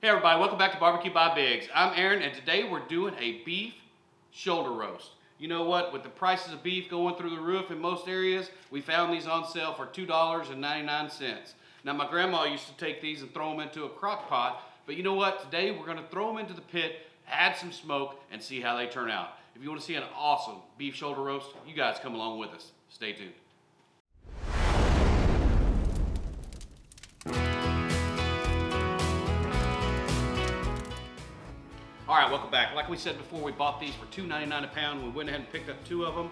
Hey everybody, welcome back to Barbecue by Biggs. I'm Aaron and today we're doing a beef shoulder roast. You know what, with the prices of beef going through the roof in most areas, we found these on sale for $2.99. Now my grandma used to take these and throw them into a crock pot, but you know what, today we're gonna throw them into the pit, add some smoke, and see how they turn out. If you wanna see an awesome beef shoulder roast, you guys come along with us. Stay tuned. All right, welcome back. Like we said before, we bought these for $2.99 a pound. We went ahead and picked up 2 of them.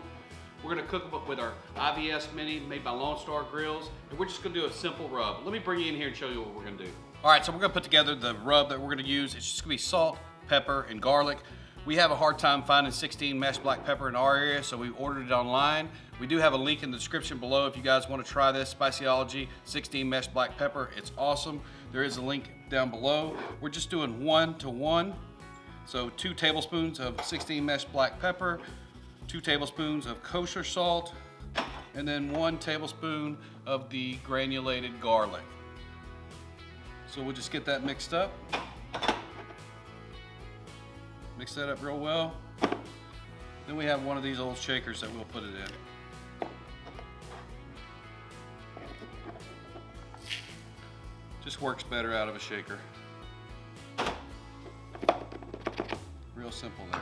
We're gonna cook them up with our IVS Mini made by Lone Star Grills, and we're just gonna do a simple rub. Let me bring you in here and show you what we're gonna do. All right, so we're gonna put together the rub that we're gonna use. It's just gonna be salt, pepper, and garlic. We have a hard time finding 16 mesh black pepper in our area, so we ordered it online. We do have a link in the description below if you guys wanna try this Spiceology 16 mesh black pepper. It's awesome. There is a link down below. We're just doing 1-to-1. So 2 tablespoons of 16 mesh black pepper, 2 tablespoons of kosher salt, and then 1 tablespoon of the granulated garlic. So we'll just get that mixed up. Mix that up real well. Then we have one of these old shakers that we'll put it in. Just works better out of a shaker. Real simple there.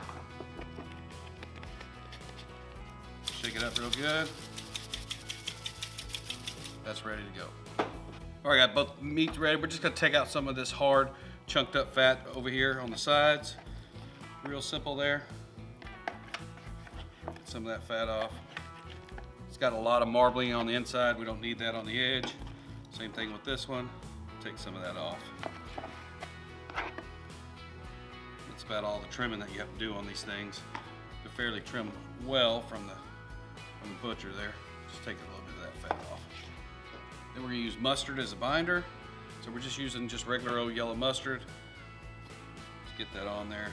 Shake it up real good. That's ready to go. All right, got both meats ready. We're just gonna take out some of this hard, chunked up fat over here on the sides. Real simple there. Get some of that fat off. It's got a lot of marbling on the inside. We don't need that on the edge. Same thing with this one. Take some of that off. That's about all the trimming that you have to do on these things. They're fairly trimmed well from the butcher there. Just take a little bit of that fat off. Then we're gonna use mustard as a binder. So we're just using just regular old yellow mustard. Let's get that on there.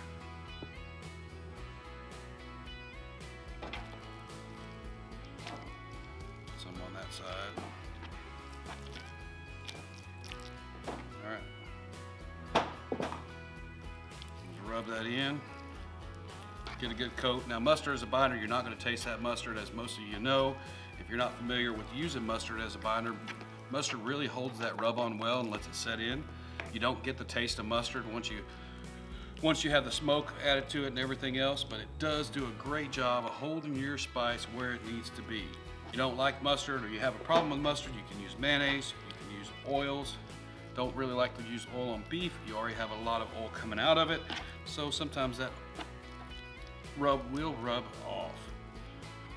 Put some on that side. Rub that in, get a good coat. Now mustard as a binder, you're not going to taste that mustard, as most of you know. If you're not familiar with using mustard as a binder, mustard really holds that rub on well and lets it set in. You don't get the taste of mustard once you have the smoke added to it and everything else, but it does do a great job of holding your spice where it needs to be. If you don't like mustard or you have a problem with mustard, you can use mayonnaise, you can use oils. Don't really like to use oil on beef. You already have a lot of oil coming out of it. So sometimes that rub will rub off.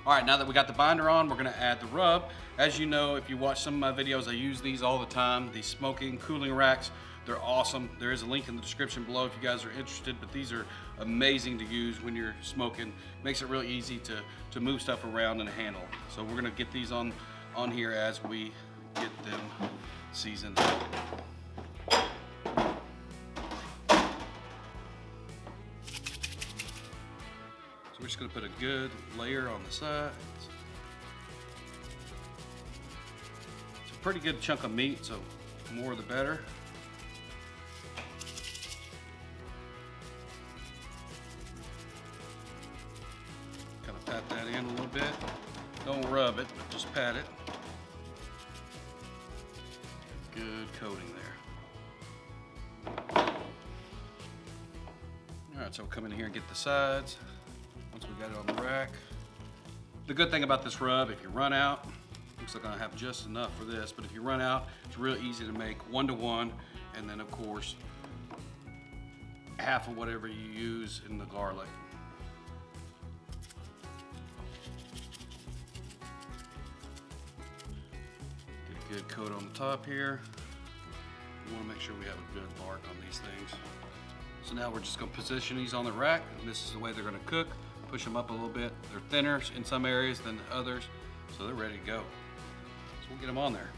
All right, now that we got the binder on, we're gonna add the rub. As you know, if you watch some of my videos, I use these all the time, these smoking, cooling racks. They're awesome. There is a link in the description below if you guys are interested, but these are amazing to use when you're smoking. Makes it really easy to move stuff around and handle. So we're gonna get these on here as we get them seasoned. So we're just going to put a good layer on the sides. It's a pretty good chunk of meat, so the more the better. Kind of pat that in a little bit. Don't rub it, but just pat it. Good coating there. All right, so we'll come in here and get the sides. Once we got it on the rack. The good thing about this rub, if you run out, looks like I have just enough for this, but if you run out, it's real easy to make 1-to-1, and then of course, half of whatever you use in the garlic. Get a good coat on the top here. We want to make sure we have a good mark on these things. So now we're just going to position these on the rack, and this is the way they're going to cook. Push them up a little bit. They're thinner in some areas than others, so they're ready to go. So we'll get them on there.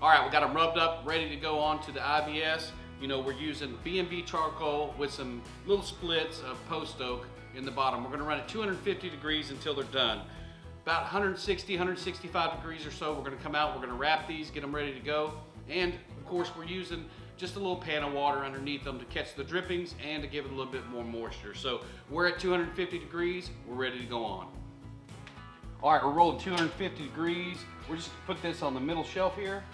All right, we got them rubbed up, ready to go on to the IVS. You know, we're using B&B charcoal with some little splits of post oak in the bottom. We're gonna run at 250 degrees until they're done. about 160, 165 degrees or so. We're gonna come out, we're gonna wrap these, get them ready to go. And of course, we're using just a little pan of water underneath them to catch the drippings and to give it a little bit more moisture. So we're at 250 degrees, we're ready to go on. All right, we're rolling 250 degrees. We're just gonna put this on the middle shelf here.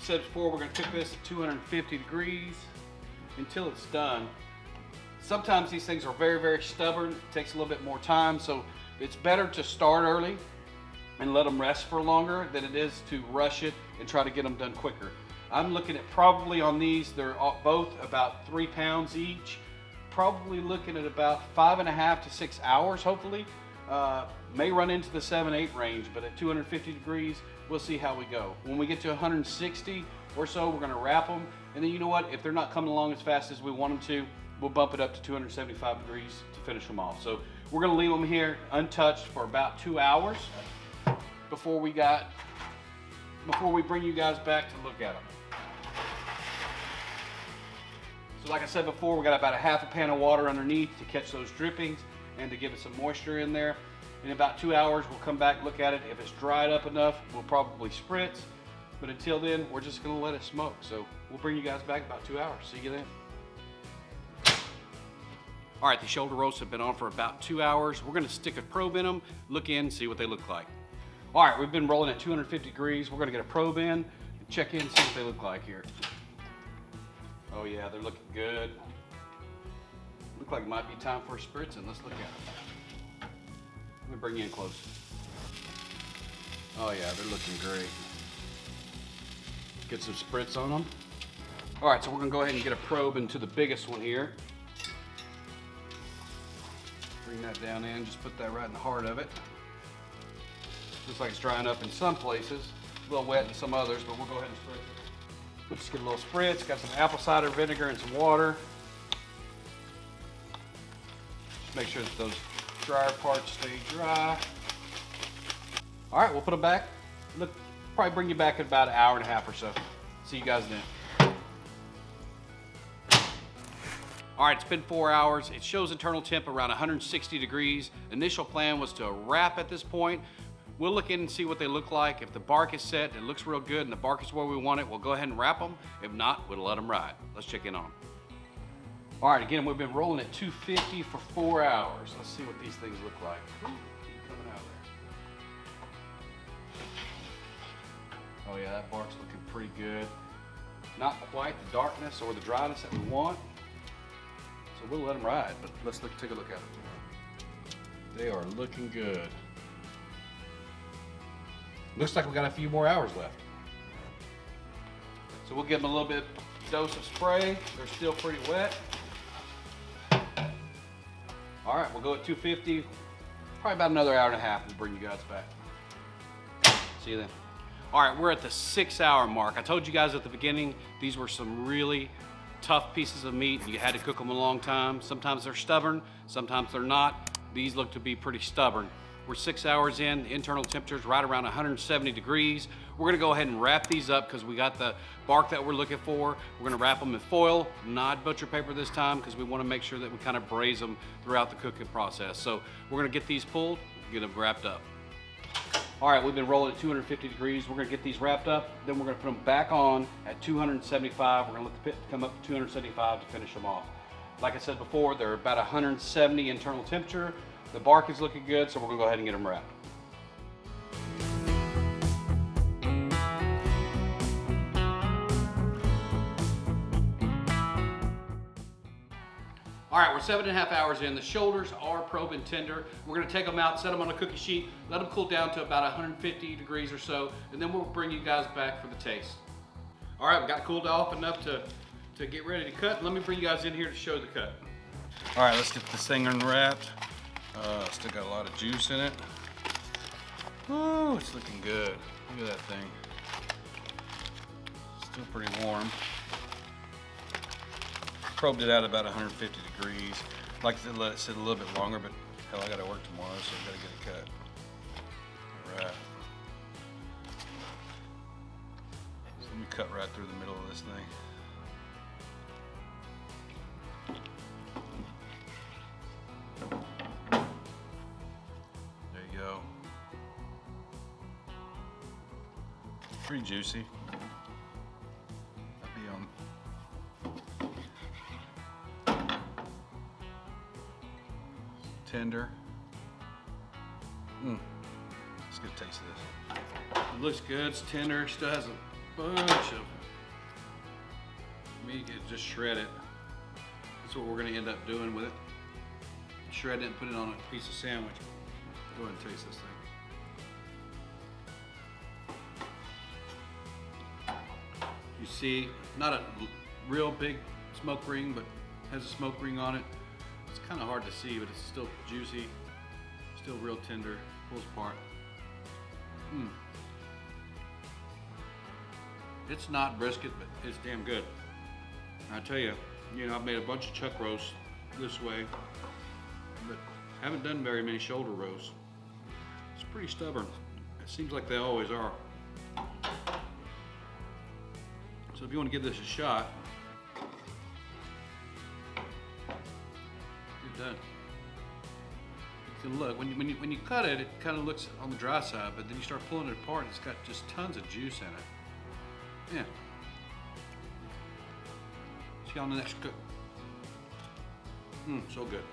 Said before, we're going to cook this at 250 degrees until it's done. Sometimes these things are very, very stubborn. It takes a little bit more time, so it's better to start early and let them rest for longer than it is to rush it and try to get them done quicker. I'm looking at probably on these, they're both about 3 pounds each. Probably looking at about 5.5 to 6 hours, hopefully. May run into the 7-8 range, but at 250 degrees, we'll see how we go. When we get to 160 or so, we're gonna wrap them. And then you know what? If they're not coming along as fast as we want them to, we'll bump it up to 275 degrees to finish them off. So we're gonna leave them here untouched for about 2 hours before we bring you guys back to look at them. So like I said before, we got about a half a pan of water underneath to catch those drippings and to give it some moisture in there. In about 2 hours, we'll come back, look at it. If it's dried up enough, we'll probably spritz. But until then, we're just gonna let it smoke. So we'll bring you guys back in about 2 hours. See you then. All right, the shoulder roasts have been on for about 2 hours. We're gonna stick a probe in them, look in, see what they look like. All right, we've been rolling at 250 degrees. We're gonna get a probe in, and check in, see what they look like here. Oh yeah, they're looking good. Look like it might be time for a spritzing. Let's look at them. Let me bring you in close. Oh yeah, they're looking great. Get some spritz on them. All right, so we're gonna go ahead and get a probe into the biggest one here. Bring that down in, just put that right in the heart of it. Looks like it's drying up in some places, a little wet in some others, but we'll go ahead and spritz it. We'll just get a little spritz, got some apple cider vinegar and some water. Just make sure that those drier parts stay dry. All right, we'll put them back. Look, probably bring you back in about 1.5 hours or so. See you guys then. All right, it's been 4 hours. It shows internal temp around 160 degrees. Initial plan was to wrap at this point. We'll look in and see what they look like. If the bark is set, it looks real good, and the bark is where we want it, we'll go ahead and wrap them. If not, we'll let them ride. Let's check in on them. All right, again, we've been rolling at 250 for 4 hours. Let's see what these things look like. Ooh, keep coming out there. Oh yeah, that bark's looking pretty good. Not quite the darkness or the dryness that we want. So we'll let them ride, but let's take a look at them. They are looking good. Looks like we got a few more hours left. So we'll give them a little bit dose of spray. They're still pretty wet. All right, we'll go at 250. Probably about another 1.5 hours. We'll bring you guys back. See you then. All right, we're at the 6 hour mark. I told you guys at the beginning, these were some really tough pieces of meat. You had to cook them a long time. Sometimes they're stubborn, sometimes they're not. These look to be pretty stubborn. We're 6 hours in, the internal temperature is right around 170 degrees. We're gonna go ahead and wrap these up because we got the bark that we're looking for. We're gonna wrap them in foil, not butcher paper this time, because we wanna make sure that we kind of braise them throughout the cooking process. So we're gonna get these pulled, get them wrapped up. All right, we've been rolling at 250 degrees. We're gonna get these wrapped up, then we're gonna put them back on at 275. We're gonna let the pit come up to 275 to finish them off. Like I said before, they're about 170 internal temperature. The bark is looking good, so we're gonna go ahead and get them wrapped. All right, we're 7.5 hours in. The shoulders are probe and tender. We're gonna take them out, set them on a cookie sheet, let them cool down to about 150 degrees or so, and then we'll bring you guys back for the taste. All right, we got cooled off enough to get ready to cut. Let me bring you guys in here to show the cut. All right, let's get this thing unwrapped. Still got a lot of juice in it. Oh, it's looking good. Look at that thing. Still pretty warm. Probed it out about 150 degrees. Like to let it sit a little bit longer, but hell, I gotta work tomorrow, so I gotta get it cut. All right. So let me cut right through the middle of this thing. pretty juicy. That'd be tender. Let's get a taste of this. It looks good, it's tender, still has a bunch of meat. You can just shred it. That's what we're gonna end up doing with it. Shred it and put it on a piece of sandwich. Go ahead and taste this thing. You see, not a real big smoke ring, but has a smoke ring on it. It's kind of hard to see, but it's still juicy, still real tender, pulls apart. It's not brisket, but it's damn good. I tell you, I've made a bunch of chuck roasts this way, but haven't done very many shoulder roasts. It's pretty stubborn. It seems like they always are. So if you want to give this a shot, you're done. You can look, when you cut it, it kind of looks on the dry side, but then you start pulling it apart, it's got just tons of juice in it. Yeah. See you on the next cook. So good.